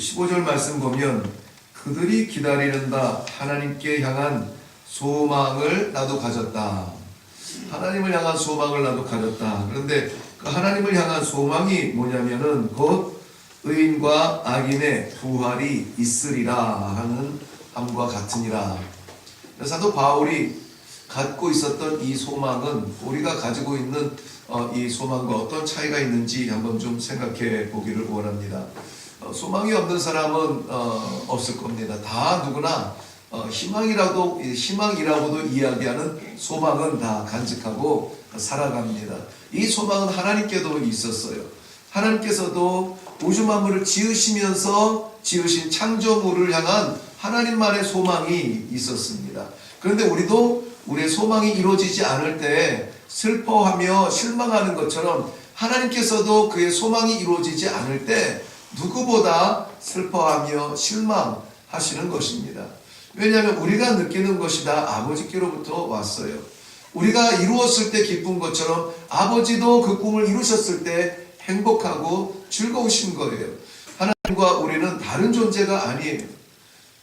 15절 말씀 보면 그들이 기다리는다 하나님께 향한 소망을 나도 가졌다. 하나님을 향한 소망을 나도 가졌다. 그런데 그 하나님을 향한 소망이 뭐냐면은 곧 의인과 악인의 부활이 있으리라 하는 함과 같으니라. 사도 바울이 갖고 있었던 이 소망은 우리가 가지고 있는 이 소망과 어떤 차이가 있는지 한번 좀 생각해 보기를 원합니다. 소망이 없는 사람은 없을 겁니다. 다 누구나 희망이라고도 이야기하는 소망은 다 간직하고 살아갑니다. 이 소망은 하나님께도 있었어요. 하나님께서도 우주 만물을 지으시면서 지으신 창조물을 향한 하나님만의 소망이 있었습니다. 그런데 우리도 우리의 소망이 이루어지지 않을 때 슬퍼하며 실망하는 것처럼 하나님께서도 그의 소망이 이루어지지 않을 때 누구보다 슬퍼하며 실망하시는 것입니다. 왜냐하면 우리가 느끼는 것이 다 아버지께로부터 왔어요. 우리가 이루었을 때 기쁜 것처럼 아버지도 그 꿈을 이루셨을 때 행복하고 즐거우신 거예요. 하나님과 우리는 다른 존재가 아니에요.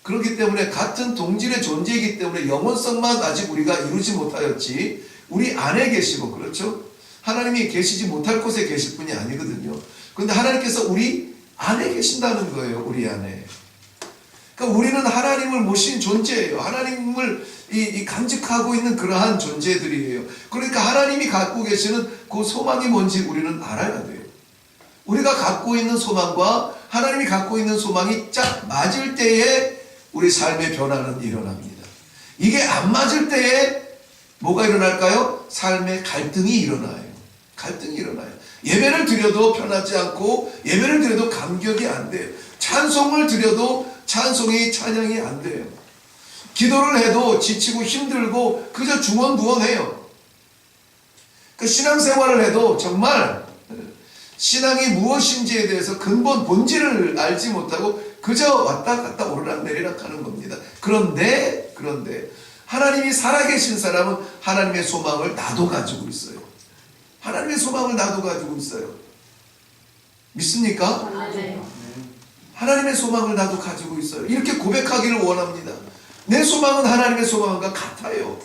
그렇기 때문에 같은 동질의 존재이기 때문에 영원성만 아직 우리가 이루지 못하였지 우리 안에 계시고, 그렇죠? 하나님이 계시지 못할 곳에 계실 분이 아니거든요. 그런데 하나님께서 우리 안에 계신다는 거예요. 우리 안에. 그러니까 우리는 하나님을 모신 존재예요. 하나님을 간직하고 있는 그러한 존재들이에요. 그러니까 하나님이 갖고 계시는 그 소망이 뭔지 우리는 알아야 돼요. 우리가 갖고 있는 소망과 하나님이 갖고 있는 소망이 짝 맞을 때에 우리 삶의 변화는 일어납니다. 이게 안 맞을 때에 뭐가 일어날까요? 삶의 갈등이 일어나요. 갈등이 일어나요. 예배를 드려도 편하지 않고 예배를 드려도 감격이 안 돼요. 찬송을 드려도 찬양이 안 돼요. 기도를 해도 지치고 힘들고 그저 중언부언해요. 그 신앙생활을 해도 정말 신앙이 무엇인지에 대해서 근본 본질을 알지 못하고 그저 왔다 갔다 오르락내리락 하는 겁니다. 그런데 하나님이 살아계신 사람은 하나님의 소망을 나도 가지고 있어요. 하나님의 소망을 나도 가지고 있어요. 믿습니까? 네. 하나님의 소망을 나도 가지고 있어요. 이렇게 고백하기를 원합니다. 내 소망은 하나님의 소망과 같아요.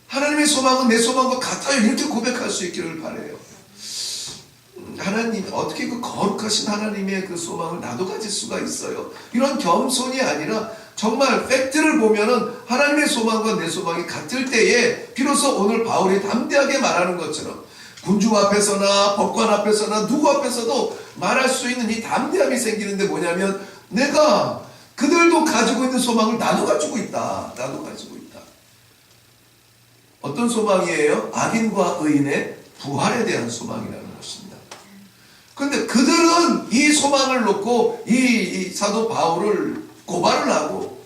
하나님의 소망은 내 소망과 같아요. 이렇게 고백할 수 있기를 바라요. 하나님, 어떻게 그 거룩하신 하나님의 그 소망을 나도 가질 수가 있어요? 이런 겸손이 아니라 정말 팩트를 보면은 하나님의 소망과 내 소망이 같을 때에 비로소 오늘 바울이 담대하게 말하는 것처럼 군중 앞에서나 법관 앞에서나 누구 앞에서도 말할 수 있는 이 담대함이 생기는데 뭐냐면 내가 그들도 가지고 있는 소망을 나도 가지고 있다. 나도 가지고 있다. 어떤 소망이에요? 악인과 의인의 부활에 대한 소망이라는 것입니다. 그런데 그들은 이 소망을 놓고 이 사도 바울을 고발을 하고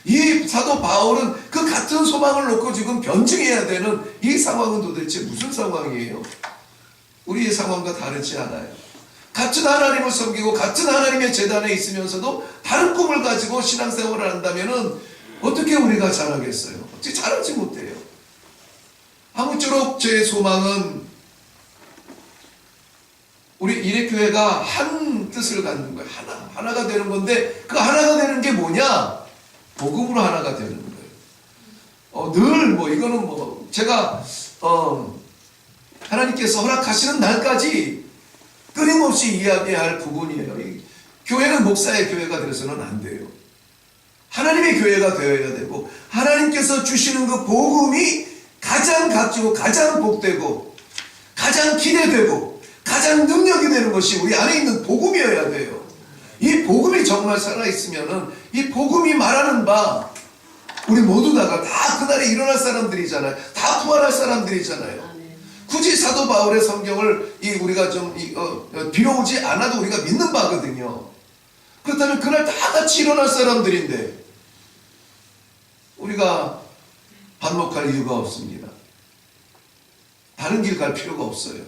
이 사도 바울은 그 같은 소망을 놓고 지금 변증해야 되는 이 상황은 도대체 무슨 상황이에요? 우리의 상황과 다르지 않아요. 같은 하나님을 섬기고 같은 하나님의 재단에 있으면서도 다른 꿈을 가지고 신앙생활을 한다면 어떻게 우리가 잘하겠어요? 어떻게 잘하지 못해요. 아무쪼록 제 소망은 우리 일회교회가 한 뜻을 갖는 거예요. 하나가 되는 건데 그 하나가 되는 게 뭐냐? 복음으로 하나가 되는 거예요. 늘 이거는 제가 하나님께서 허락하시는 날까지 끊임없이 이야기할 부분이에요. 교회는 목사의 교회가 되어서는 안 돼요. 하나님의 교회가 되어야 되고 하나님께서 주시는 그 복음이 가장 값지고 가장 복되고 가장 기대되고 가장 능력이 되는 것이 우리 안에 있는 복음이어야 돼요. 이 복음이 정말 살아있으면은 이 복음이 말하는 바 우리 모두 다가 다 그날에 일어날 사람들이잖아요. 다 부활할 사람들이잖아요. 굳이 사도 바울의 성경을 우리가 좀 비워오지 않아도 우리가 믿는 바거든요. 그렇다면 그날 다 같이 일어날 사람들인데 우리가 반목할 이유가 없습니다. 다른 길 갈 필요가 없어요.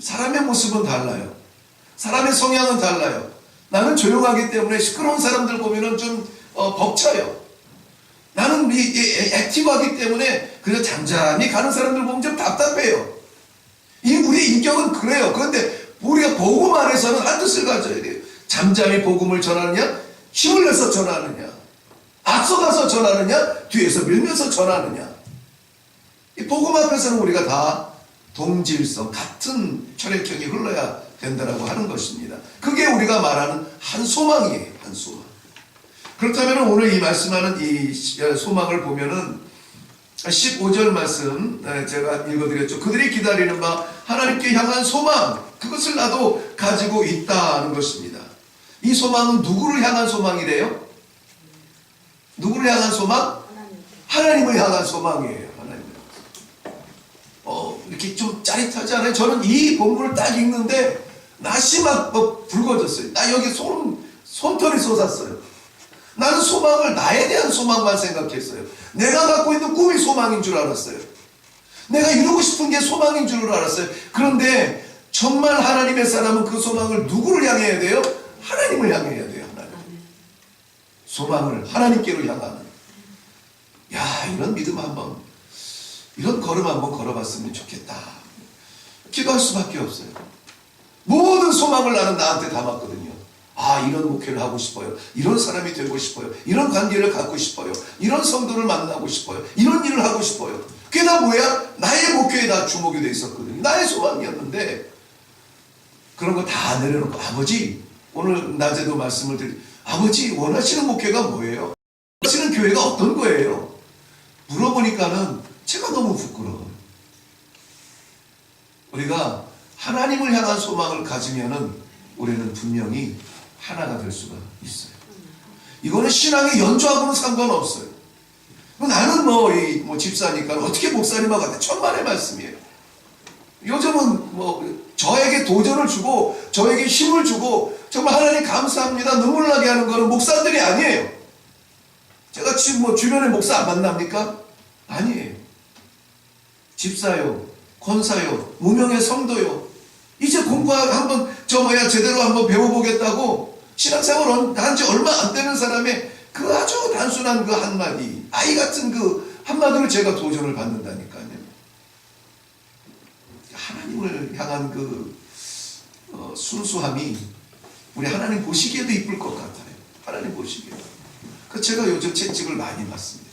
사람의 모습은 달라요. 사람의 성향은 달라요. 나는 조용하기 때문에 시끄러운 사람들 보면은 좀 벅차요. 나는 액티브하기 때문에 그저 잠잠히 가는 사람들 보면 좀 답답해요. 우리의 인격은 그래요. 그런데 우리가 복음 안에서는 한 뜻을 가져야 돼요. 잠잠히 복음을 전하느냐, 힘을 내서 전하느냐, 앞서가서 전하느냐, 뒤에서 밀면서 전하느냐. 이 복음 앞에서는 우리가 다 동질성, 같은 혈액형이 흘러야 된다라고 하는 것입니다. 그게 우리가 말하는 한 소망이에요. 한 소망. 그렇다면 오늘 이 말씀하는 이 소망을 보면은 15절 말씀 제가 읽어드렸죠. 그들이 기다리는 바 하나님께 향한 소망, 그것을 나도 가지고 있다는 것입니다. 이 소망은 누구를 향한 소망이래요? 누구를 향한 소망? 하나님을 향한 소망이에요. 하나님을. 이렇게 좀 짜릿하지 않아요? 저는 이 본문을 딱 읽는데 낯이 막 붉어졌어요. 나 여기 손털이 솟았어요. 나는 소망을 나에 대한 소망만 생각했어요. 내가 갖고 있는 꿈이 소망인 줄 알았어요. 내가 이루고 싶은 게 소망인 줄 알았어요. 그런데 정말 하나님의 사람은 그 소망을 누구를 향해야 돼요? 하나님을 향해야 돼요. 하나님. 소망을 하나님께로 향하는. 야, 이런 믿음 한번, 이런 걸음 한번 걸어봤으면 좋겠다. 기도할 수밖에 없어요. 모든 소망을 나는 나한테 담았거든요. 이런 목회를 하고 싶어요. 이런 사람이 되고 싶어요. 이런 관계를 갖고 싶어요. 이런 성도를 만나고 싶어요. 이런 일을 하고 싶어요. 그게 다 뭐야? 나의 목회에 다 주목이 돼 있었거든요. 나의 소망이었는데 그런 거 다 내려놓고 아버지, 오늘 낮에도 말씀을 아버지 원하시는 목회가 뭐예요? 원하시는 교회가 어떤 거예요? 물어보니까는 제가 너무 부끄러워요. 우리가 하나님을 향한 소망을 가지면은 우리는 분명히 하나가 될 수가 있어요. 이거는 신앙의 연조하고는 상관없어요. 나는 집사니까 어떻게 목사님하고 같아? 천만의 말씀이에요. 요즘은 저에게 도전을 주고 저에게 힘을 주고 정말 하나님 감사합니다 눈물 나게 하는 거는 목사들이 아니에요. 제가 지금 주변에 목사 안 만납니까? 아니에요. 집사요, 권사요, 무명의 성도요. 이제 공부 한번 제대로 한번 배워보겠다고 신앙생활 한지 얼마 안 되는 사람의 그 아주 단순한 그 한마디, 아이 같은 그 한마디로 제가 도전을 받는다니까요. 하나님을 향한 그 순수함이 우리 하나님 보시기에도 이쁠 것 같아요. 하나님 보시기에도. 제가 요즘 채찍을 많이 받습니다.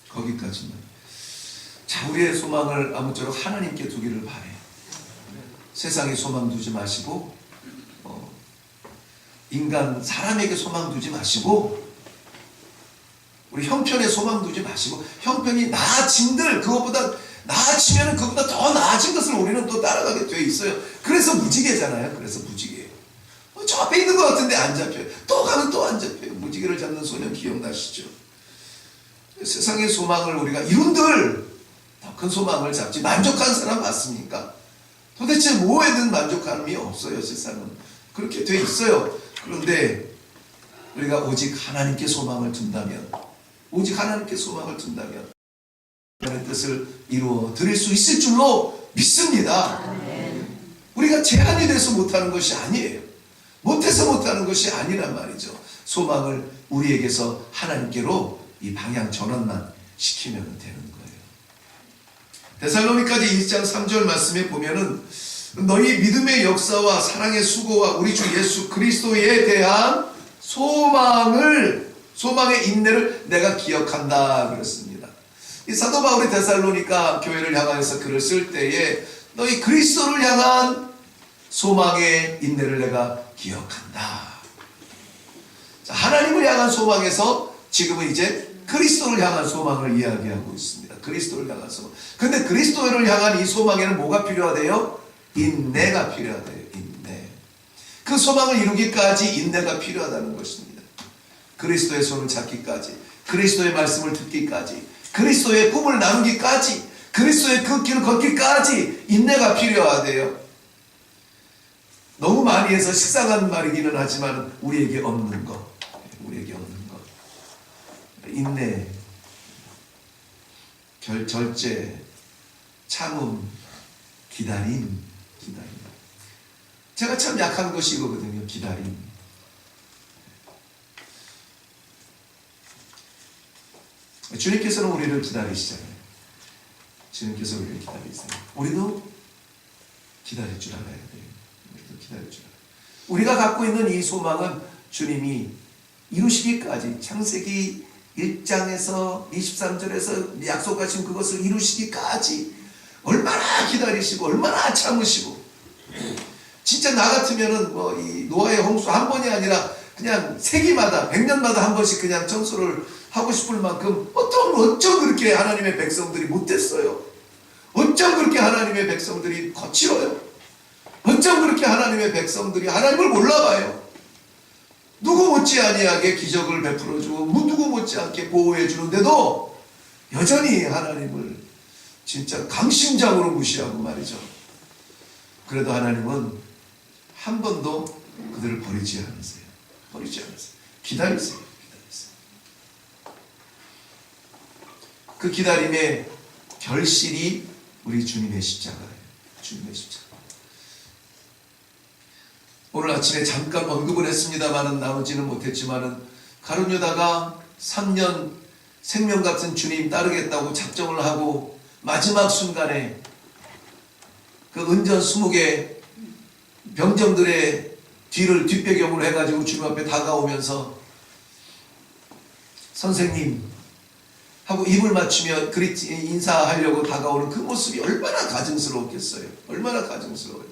거기까지만. 자, 우리의 소망을 아무쪼록 하나님께 두기를 바래요. 세상에 소망 두지 마시고 사람에게 소망 두지 마시고 우리 형편에 소망 두지 마시고 형편이 나아진들 나아지면 그것보다 더 나아진 것을 우리는 또 따라가게 돼 있어요. 그래서 무지개잖아요. 그래서 무지개. 저 앞에 있는 것 같은데 안 잡혀요. 또 가면 또 안 잡혀요. 무지개를 잡는 소년 기억나시죠? 세상의 소망을 우리가 이룬들 더 큰 소망을 잡지. 만족한 사람 맞습니까? 도대체 뭐에든 만족함이 없어요. 세상은 그렇게 돼 있어요. 그런데 우리가 오직 하나님께 소망을 둔다면, 오직 하나님께 소망을 둔다면 하나님의 뜻을 이루어 드릴 수 있을 줄로 믿습니다. 우리가 제한이 돼서 못하는 것이 아니에요. 못해서 못하는 것이 아니란 말이죠. 소망을 우리에게서 하나님께로 이 방향 전환만 시키면 되는 거예요. 데살로니가서 2장 3절 말씀에 보면은 너희 믿음의 역사와 사랑의 수고와 우리 주 예수 그리스도에 대한 소망의 인내를 내가 기억한다 그랬습니다. 이 사도 바울이 데살로니가 교회를 향하여서 글을 쓸 때에 너희 그리스도를 향한 소망의 인내를 내가 기억한다. 자, 하나님을 향한 소망에서 지금은 이제 그리스도를 향한 소망을 이야기하고 있습니다. 그리스도를 향한 소망. 근데 그리스도를 향한 이 소망에는 뭐가 필요하대요? 인내가 필요하대요. 인내. 그 소망을 이루기까지 인내가 필요하다는 것입니다. 그리스도의 손을 잡기까지, 그리스도의 말씀을 듣기까지, 그리스도의 꿈을 나누기까지, 그리스도의 그 길을 걷기까지 인내가 필요하대요. 너무 많이 해서 식상한 말이기는 하지만 우리에게 없는 것, 우리에게 없는 것. 인내, 절제, 참음, 기다림. 제가 참 약한 것이 이거거든요. 기다림. 주님께서는 우리를 기다리시잖아요. 주님께서 우리를 기다리세요. 우리도 기다릴 줄 알아야 돼요. 우리도 기다릴 줄 알아요. 우리가 갖고 있는 이 소망은 주님이 이루시기까지, 창세기 1장에서 23절에서 약속하신 그것을 이루시기까지 얼마나 기다리시고 얼마나 참으시고, 진짜 나 같으면은 뭐 이 노아의 홍수 한 번이 아니라 그냥 세기마다 100년마다 한 번씩 그냥 청소를 하고 싶을 만큼 어쩜 그렇게 하나님의 백성들이 못됐어요? 어쩜 그렇게 하나님의 백성들이 거칠어요? 어쩜 그렇게 하나님의 백성들이 하나님을 몰라봐요? 누구 못지 아니하게 기적을 베풀어주고 누구 못지않게 보호해주는데도 여전히 하나님을 진짜 강심장으로 무시하고 말이죠. 그래도 하나님은 한 번도 그들을 버리지 않으세요. 버리지 않으세요. 기다리세요. 기다리세요. 그 기다림의 결실이 우리 주님의 십자가예요. 주님의 십자가. 오늘 아침에 잠깐 언급을 했습니다만은 나누지는 못했지만은 가룟 유다가 3년 생명 같은 주님 따르겠다고 작정을 하고 마지막 순간에 그 은전 20개 병정들의 뒤를 뒷배경으로 해가지고 주님 앞에 다가오면서 선생님 하고 입을 맞추며 인사하려고 다가오는 그 모습이 얼마나 가증스러웠겠어요. 얼마나 가증스러워요.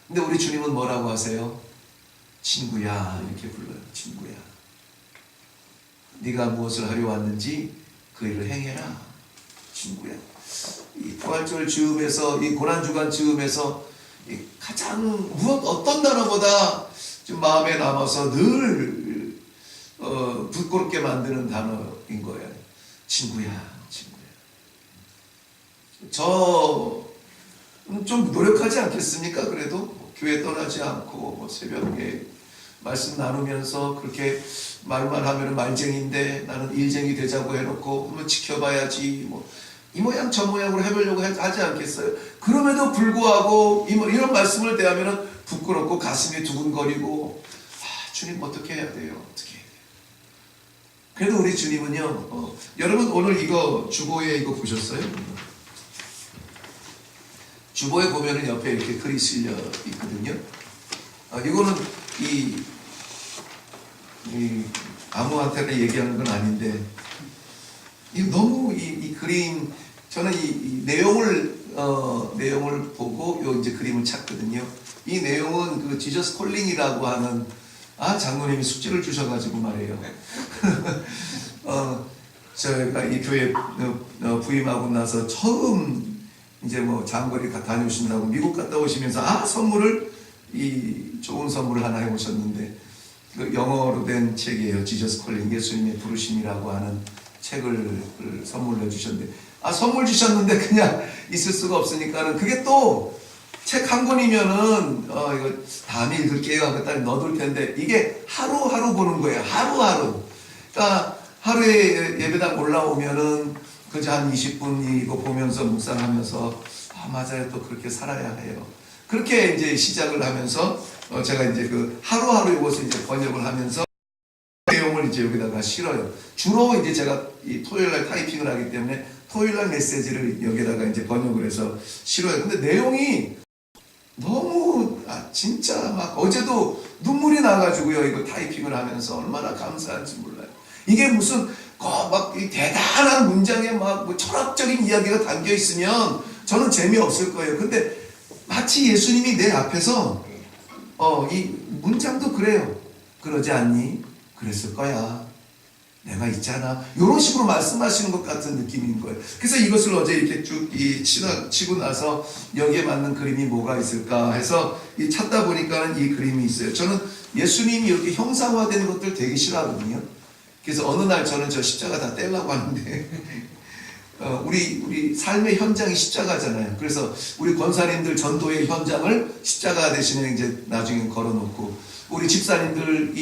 근데 우리 주님은 뭐라고 하세요? 친구야 이렇게 불러요. 친구야, 네가 무엇을 하려 왔는지 그 일을 행해라. 친구야. 이 부활절 즈음에서, 이 고난주간 즈음에서 가장 어떤 단어보다 좀 마음에 남아서 늘 부끄럽게 만드는 단어인 거예요. 친구야, 친구야. 저 좀 노력하지 않겠습니까? 그래도 교회 떠나지 않고 뭐 새벽에 말씀 나누면서 그렇게 말만 하면 말쟁이인데 나는 일쟁이 되자고 해놓고 한번 지켜봐야지 뭐 이 모양 저 모양으로 해보려고 하지 않겠어요? 그럼에도 불구하고 이런 말씀을 대하면 부끄럽고 가슴이 두근거리고, 주님 어떻게 해야 돼요? 어떻게 해야 돼요? 그래도 우리 주님은요, 여러분 오늘 이거 주보에 이거 보셨어요? 주보에 보면은 옆에 이렇게 글이 실려 있거든요. 이거는 아무한테나 얘기하는 건 아닌데, 이 너무 이 그림, 저는 이 내용을 보고 요 이제 그림을 찾거든요. 이 내용은 그 지저스 콜링이라고 하는, 장로님이 숙제를 주셔가지고 말이에요. 저희가 이 교회 부임하고 나서 처음 이제 뭐 장거리 다녀오신다고 미국 갔다 오시면서 선물을 좋은 선물을 하나 해오셨는데, 그 영어로 된 책이에요. 지저스 콜링, 예수님의 부르심이라고 하는 책을 선물로 주셨는데, 선물 주셨는데 그냥 있을 수가 없으니까는 그게 또 책 한 권이면은 이거 다음에 읽을게요 하고 딱 넣어둘 텐데, 이게 하루하루 보는 거예요. 하루하루. 그러니까 하루에 예배당 올라오면은 그저 한 20분 이거 보면서 묵상하면서 맞아요, 또 그렇게 살아야 해요. 그렇게 이제 시작을 하면서 제가 이제 그 하루하루 이것을 이제 번역을 하면서 내용을 이제 여기다가 실어요. 주로 이제 제가 이 토요일날 타이핑을 하기 때문에 토요일날 메시지를 여기다가 이제 번역을 해서 실어요. 근데 내용이 너무 진짜 막 어제도 눈물이 나가지고요. 이거 타이핑을 하면서 얼마나 감사한지 몰라요. 이게 무슨 막 대단한 문장에 막 뭐 철학적인 이야기가 담겨 있으면 저는 재미없을 거예요. 근데 마치 예수님이 내 앞에서 이 문장도 그래요. 그러지 않니? 그랬을 거야. 내가 있잖아. 이런 식으로 말씀하시는 것 같은 느낌인 거예요. 그래서 이것을 어제 이렇게 쭉 치고 나서 여기에 맞는 그림이 뭐가 있을까 해서 찾다 보니까 이 그림이 있어요. 저는 예수님이 이렇게 형상화된 것들 되게 싫어하거든요. 그래서 어느 날 저는 저 십자가 다 떼려고 하는데 우리 삶의 현장이 십자가잖아요. 그래서 우리 권사님들 전도의 현장을 십자가 대신에 이제 나중에 걸어놓고, 우리 집사님들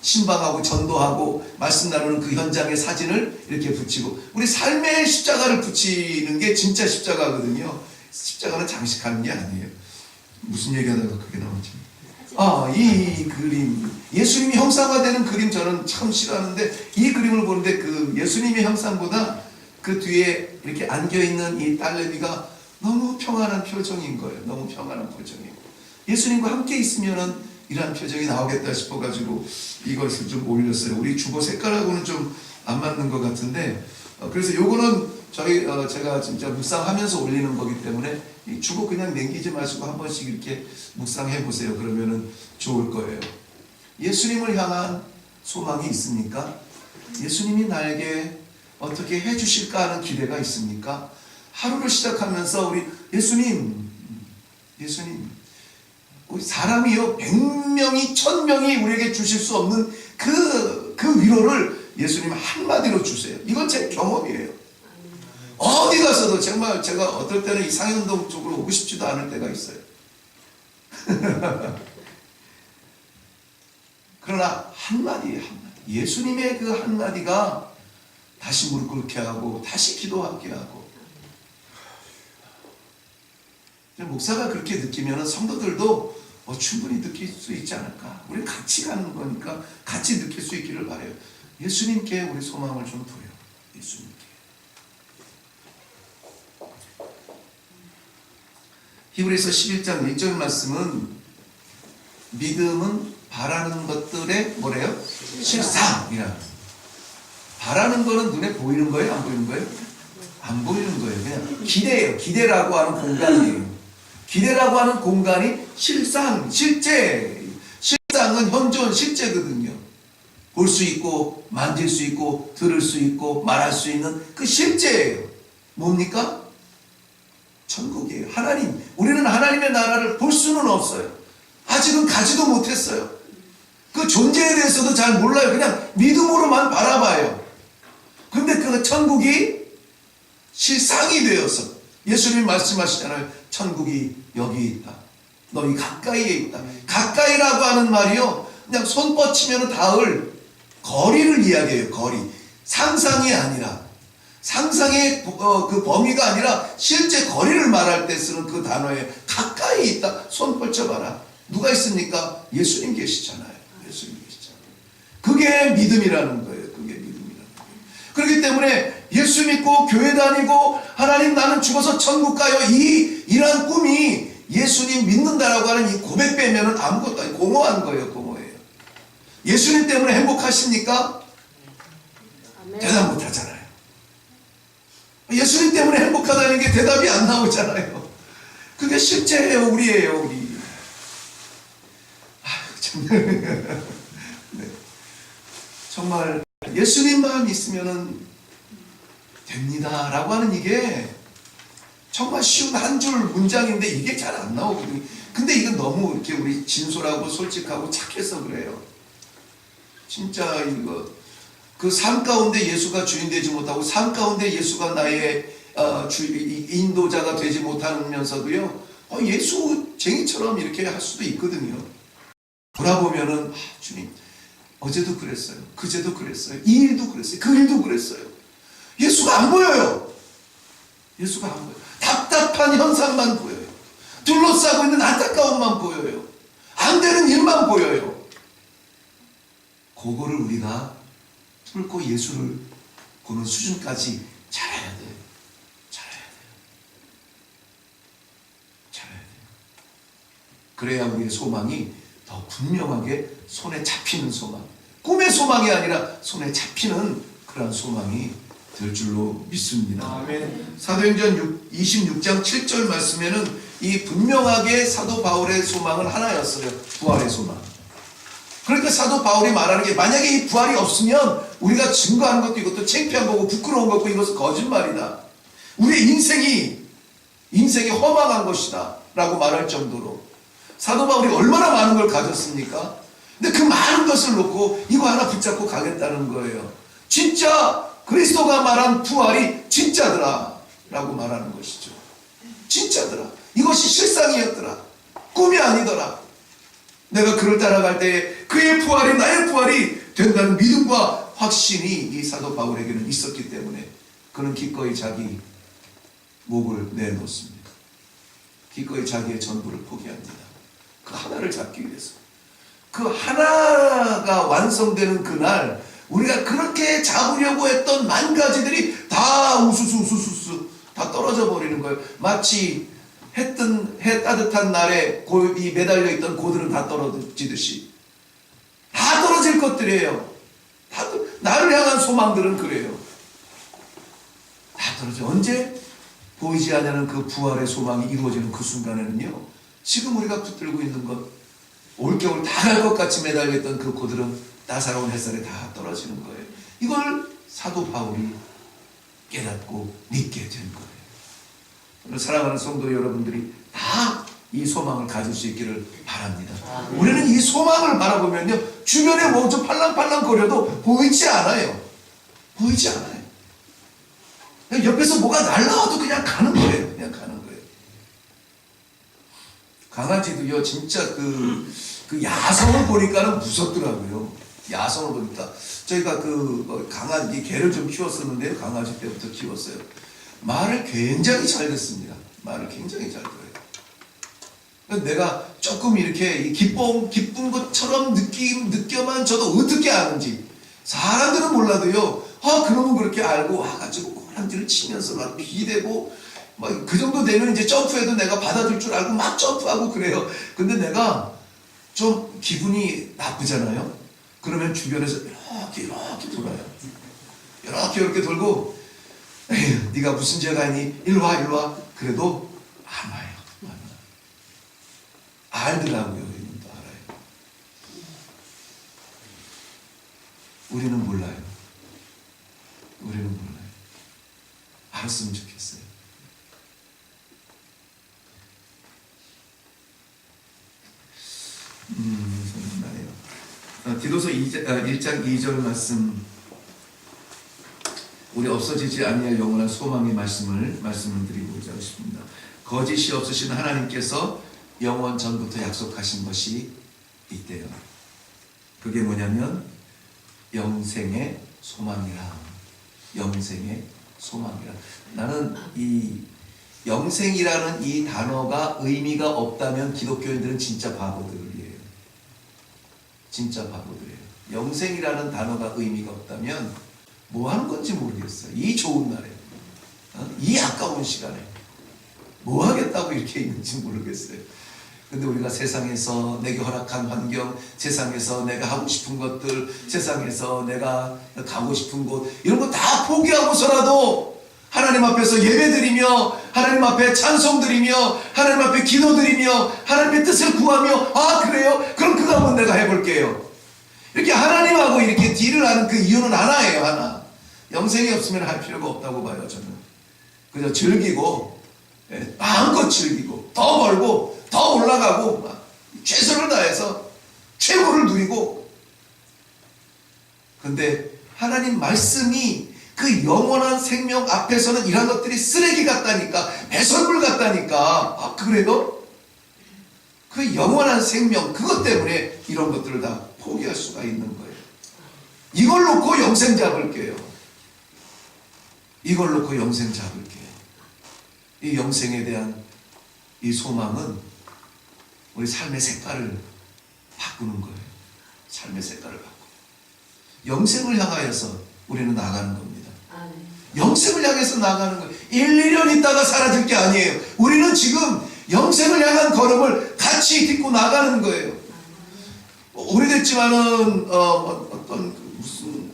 신방하고 전도하고 말씀 나누는 그 현장의 사진을 이렇게 붙이고, 우리 삶의 십자가를 붙이는 게 진짜 십자가거든요. 십자가는 장식하는 게 아니에요. 무슨 얘기하다가 그게 나오지? 이 그림, 예수님이 형상화되는 그림 저는 참 싫어하는데, 이 그림을 보는데 그 예수님의 형상보다 그 뒤에 이렇게 안겨있는 이 딸내미가 너무 평안한 표정인 거예요. 너무 평안한 표정이에요. 예수님과 함께 있으면은 이러한 표정이 나오겠다 싶어가지고 이것을 좀 올렸어요. 우리 주보 색깔하고는 좀 안 맞는 것 같은데, 그래서 요거는 제가 진짜 묵상하면서 올리는 거기 때문에 이 주보 그냥 남기지 마시고 한 번씩 이렇게 묵상해 보세요. 그러면은 좋을 거예요. 예수님을 향한 소망이 있습니까? 예수님이 나에게 어떻게 해주실까 하는 기대가 있습니까? 하루를 시작하면서 우리 예수님, 우리 사람이요 100명이 1000명이 우리에게 주실 수 없는 그 위로를 예수님 한마디로 주세요. 이건 제 경험이에요. 어디 가서도 정말 제가 어떨 때는 이 상현동 쪽으로 오고 싶지도 않을 때가 있어요. 그러나 한마디 예수님의 그 한마디가 다시 무릎 꿇게 하고 다시 기도하게 하고, 목사가 그렇게 느끼면 성도들도 충분히 느낄 수 있지 않을까. 우리 같이 가는 거니까 같이 느낄 수 있기를 바라요. 예수님께 우리 소망을 좀 둬요. 예수님께. 히브리서 11장 1절 말씀은 믿음은 바라는 것들의 뭐래요? 실상이라. 바라는 거는 눈에 보이는 거예요? 안 보이는 거예요? 안 보이는 거예요. 그냥 기대예요. 기대라고 하는 공간이에요. 기대라고 하는 공간이 실상, 실제. 실상은 현존, 실제거든요. 볼 수 있고, 만질 수 있고, 들을 수 있고, 말할 수 있는 그 실제예요. 뭡니까? 천국이에요. 하나님. 우리는 하나님의 나라를 볼 수는 없어요. 아직은 가지도 못했어요. 그 존재에 대해서도 잘 몰라요. 그냥 믿음으로만 바라봐요. 근데 그 천국이 실상이 되어서 예수님 말씀하시잖아요. 천국이 여기 있다. 너희 가까이에 있다. 가까이라고 하는 말이요, 그냥 손 뻗치면 닿을 거리를 이야기해요. 거리. 상상이 아니라, 상상의 그 범위가 아니라 실제 거리를 말할 때 쓰는 그 단어에 가까이 있다. 손 뻗쳐봐라. 누가 있습니까? 예수님 계시잖아요. 예수님 계시잖아요. 그게 믿음이라는 거예요. 그게 믿음이라는 거예요. 그렇기 때문에 예수 믿고 교회 다니고 하나님 나는 죽어서 천국 가요. 이런 꿈이 예수님 믿는다라고 하는 이 고백 빼면은 아무것도 아니고 공허한 거예요. 공허해요. 예수님 때문에 행복하십니까? 아멘. 대답 못 하잖아요. 예수님 때문에 행복하다는 게 대답이 안 나오잖아요. 그게 실제예요. 우리예요. 우리. 네. 정말 예수님만 있으면은 됩니다 라고 하는 이게 정말 쉬운 한 줄 문장인데 이게 잘 안 나오거든요. 근데 이건 너무 이렇게 우리 진솔하고 솔직하고 착해서 그래요. 진짜 이거 그 삶 가운데 예수가 주인 되지 못하고 삶 가운데 예수가 나의 인도자가 되지 못하면서도요, 예수쟁이처럼 이렇게 할 수도 있거든요. 돌아보면은 주님 어제도 그랬어요. 그제도 그랬어요. 이 일도 그랬어요. 그 일도 그랬어요. 예수가 안 보여요. 예수가 안 보여요. 답답한 현상만 보여요. 둘러싸고 있는 안타까움만 보여요. 안 되는 일만 보여요. 그거를 우리가 뚫고 예수를 보는 수준까지 잘해야 돼요. 잘해야 돼요. 잘해야 돼요. 그래야 우리의 소망이 더 분명하게 손에 잡히는 소망, 꿈의 소망이 아니라 손에 잡히는 그런 소망이 될 줄로 믿습니다. 아멘. 사도행전 26장 7절 말씀에는 이 분명하게 사도 바울의 소망은 하나였어요. 부활의 소망. 그러니까 사도 바울이 말하는 게, 만약에 이 부활이 없으면 우리가 증거하는 것도 이것도 창피한 거고 부끄러운 거고 이것은 거짓말이다. 우리의 인생이 허망한 것이다 라고 말할 정도로 사도 바울이 얼마나 많은 걸 가졌습니까? 근데 그 많은 것을 놓고 이거 하나 붙잡고 가겠다는 거예요. 진짜 그리스도가 말한 부활이 진짜더라 라고 말하는 것이죠. 진짜더라. 이것이 실상이었더라. 꿈이 아니더라. 내가 그를 따라갈 때 그의 부활이 나의 부활이 된다는 믿음과 확신이 이 사도 바울에게는 있었기 때문에 그는 기꺼이 자기 목을 내놓습니다. 기꺼이 자기의 전부를 포기합니다. 그 하나를 잡기 위해서. 그 하나가 완성되는 그날 우리가 그렇게 잡으려고 했던 만 가지들이 다 우수수 다 떨어져 버리는 거예요. 마치 해 따뜻한 날에 이 매달려 있던 고들은 다 떨어지듯이 다 떨어질 것들이에요. 나를 향한 소망들은 그래요. 다 떨어져. 언제? 보이지 않는 그 부활의 소망이 이루어지는 그 순간에는요, 지금 우리가 붙들고 있는 것, 올겨울 다 갈 것 같이 매달렸던 그 고들은 따사로운 햇살에 다 떨어지는 거예요. 이걸 사도 바울이 깨닫고 믿게 된 거예요. 사랑하는 성도 여러분들이 다 이 소망을 가질 수 있기를 바랍니다. 우리는 이 소망을 바라보면요, 주변에 뭐좀 팔랑팔랑거려도 보이지 않아요. 보이지 않아요. 그냥 옆에서 뭐가 날라와도 그냥 가는 거예요. 그냥 가는 거예요. 강아지도요, 진짜 그 야성을 보니까는 무섭더라고요. 야성을 보니까. 저희가 강아지, 개를 좀 키웠었는데요. 강아지 때부터 키웠어요. 말을 굉장히 잘 듣습니다. 말을 굉장히 잘 들어요. 내가 조금 이렇게 기쁜 것처럼 느껴만 저도 어떻게 아는지. 사람들은 몰라도요, 그놈은 그렇게 알고 와가지고 꼬랑지를 치면서 막 비대고, 막 그 정도 되면 이제 점프해도 내가 받아줄 줄 알고 막 점프하고 그래요. 근데 내가 좀 기분이 나쁘잖아요. 그러면 주변에서 이렇게 돌아요. 이렇게 돌고, 에휴, 네가 무슨 죄가 있니? 일로 와. 그래도 안 와요. 알더라고요. 이분도 알아요. 우리는 몰라요. 알았으면 좋겠어요. 생각나네요. 디도서 1장 2절 말씀, 우리 없어지지 아니할 영원한 소망의 말씀을 드리고자 싶습니다. 거짓이 없으신 하나님께서 영원 전부터 약속하신 것이 있대요. 그게 뭐냐면 영생의 소망이라. 영생의 소망이라. 나는 이 영생이라는 이 단어가 의미가 없다면 기독교인들은 진짜 바보들이에요. 진짜 바보들이에요. 영생이라는 단어가 의미가 없다면 뭐 하는 건지 모르겠어요. 이 좋은 날에, 이 아까운 시간에 뭐 하겠다고 이렇게 있는지 모르겠어요. 근데 우리가 세상에서 내게 허락한 환경, 세상에서 내가 하고 싶은 것들, 세상에서 내가 가고 싶은 곳, 이런 거 다 포기하고서라도 하나님 앞에서 예배드리며, 하나님 앞에 찬송드리며, 하나님 앞에 기도드리며, 하나님의 뜻을 구하며, 그래요? 그럼 그거 한번 내가 해볼게요. 이렇게 하나님하고 이렇게 딜을 하는 그 이유는 하나예요. 하나. 영생이 없으면 할 필요가 없다고 봐요. 저는 그저 즐기고, 마음껏 즐기고, 더 벌고 더 올라가고, 최선을 다해서 최고를 누리고. 근데 하나님 말씀이 그 영원한 생명 앞에서는 이런 것들이 쓰레기 같다니까, 배설물 같다니까. 그래도 그 영원한 생명, 그것 때문에 이런 것들을 다 포기할 수가 있는 거예요. 이걸 놓고 영생 잡을게요. 이걸 놓고 영생 잡을게요. 이 영생에 대한 이 소망은 우리 삶의 색깔을 바꾸는 거예요. 삶의 색깔을 바꾸고 영생을 향하여서 우리는 나가는 겁니다. 영생을 향해서 나가는 거예요. 1, 2년 있다가 사라질 게 아니에요. 우리는 지금 영생을 향한 걸음을 같이 딛고 나가는 거예요. 오래됐지만은 어떤 무슨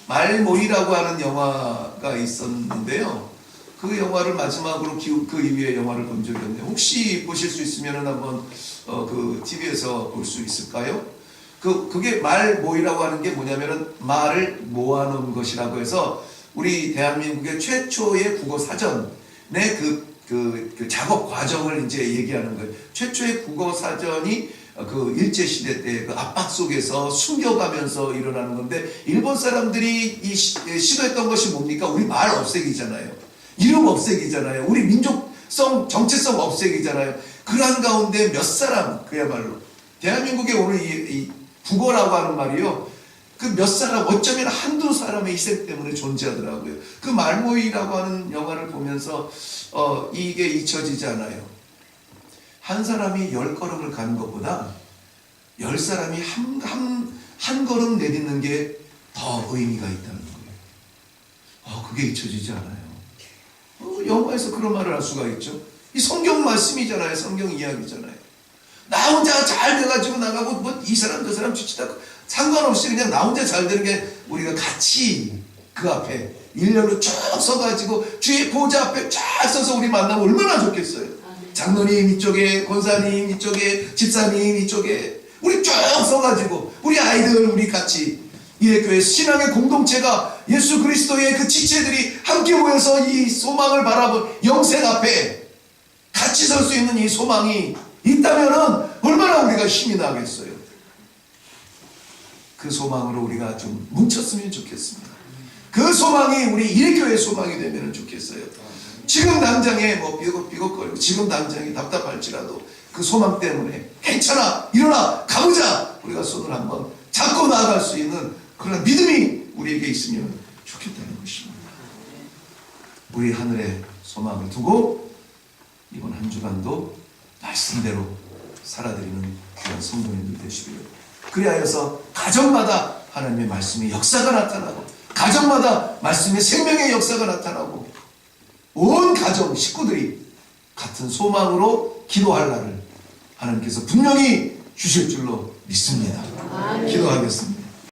말모이라고 하는 영화가 있었는데요. 그 영화를 마지막으로 그 이후에 영화를 본 적이 없네요. 혹시 보실 수 있으면 한번 그 TV에서 볼 수 있을까요? 그게 말모이라고 하는 게 뭐냐면은 말을 모아놓은 것이라고 해서 우리 대한민국의 최초의 국어 사전의 그 작업 과정을 이제 얘기하는 거예요. 최초의 국어 사전이 그 일제시대 때 그 압박 속에서 숨겨가면서 일어나는 건데, 일본 사람들이 시도했던 것이 뭡니까? 우리 말 없애기잖아요. 이름 없애기잖아요. 우리 민족성, 정체성 없애기잖아요. 그러한 가운데 몇 사람, 그야말로 대한민국에 오늘 이 국어라고 하는 말이요, 그 몇 사람, 어쩌면 한두 사람의 희생 때문에 존재하더라고요. 그 말모이라고 하는 영화를 보면서 이게 잊혀지지 않아요. 한 사람이 10걸음을 가는 것보다 10사람이 한 걸음 내딛는 게 더 의미가 있다는 거예요. 그게 잊혀지지 않아요. 영화에서 그런 말을 할 수가 있죠. 이 성경 말씀이잖아요. 성경 이야기잖아요. 나 혼자 잘 돼가지고 나가고 뭐 이 사람 저 사람 지치다 상관없이 그냥 나 혼자 잘 되는 게 우리가 같이 그 앞에 일렬로 쭉 서가지고 주의 보좌 앞에 쫙 서서 우리 만나면 얼마나 좋겠어요. 장로님 이쪽에, 권사님 이쪽에, 집사님 이쪽에 우리 쭉 서가지고 우리 아이들 우리 같이 이래교회 신앙의 공동체가 예수 그리스도의 그 지체들이 함께 모여서 이 소망을 바라본 영생 앞에 같이 설 수 있는 이 소망이 있다면은 얼마나 우리가 힘이 나겠어요. 그 소망으로 우리가 좀 뭉쳤으면 좋겠습니다. 그 소망이 우리 이래교회의 소망이 되면 좋겠어요. 지금 당장에 뭐 비겁거리고 지금 당장에 답답할지라도 그 소망 때문에 괜찮아 일어나 가보자 우리가 손을 한번 잡고 나아갈 수 있는 그런 믿음이 우리에게 있으면 좋겠다는 것입니다. 우리 하늘에 소망을 두고 이번 한 주간도 말씀대로 살아드리는 그런 성도님들 되시고요. 그리하여서 가정마다 하나님의 말씀의 역사가 나타나고 가정마다 말씀의 생명의 역사가 나타나고 온 가정 식구들이 같은 소망으로 기도할 날을 하나님께서 분명히 주실 줄로 믿습니다. 기도하겠습니다.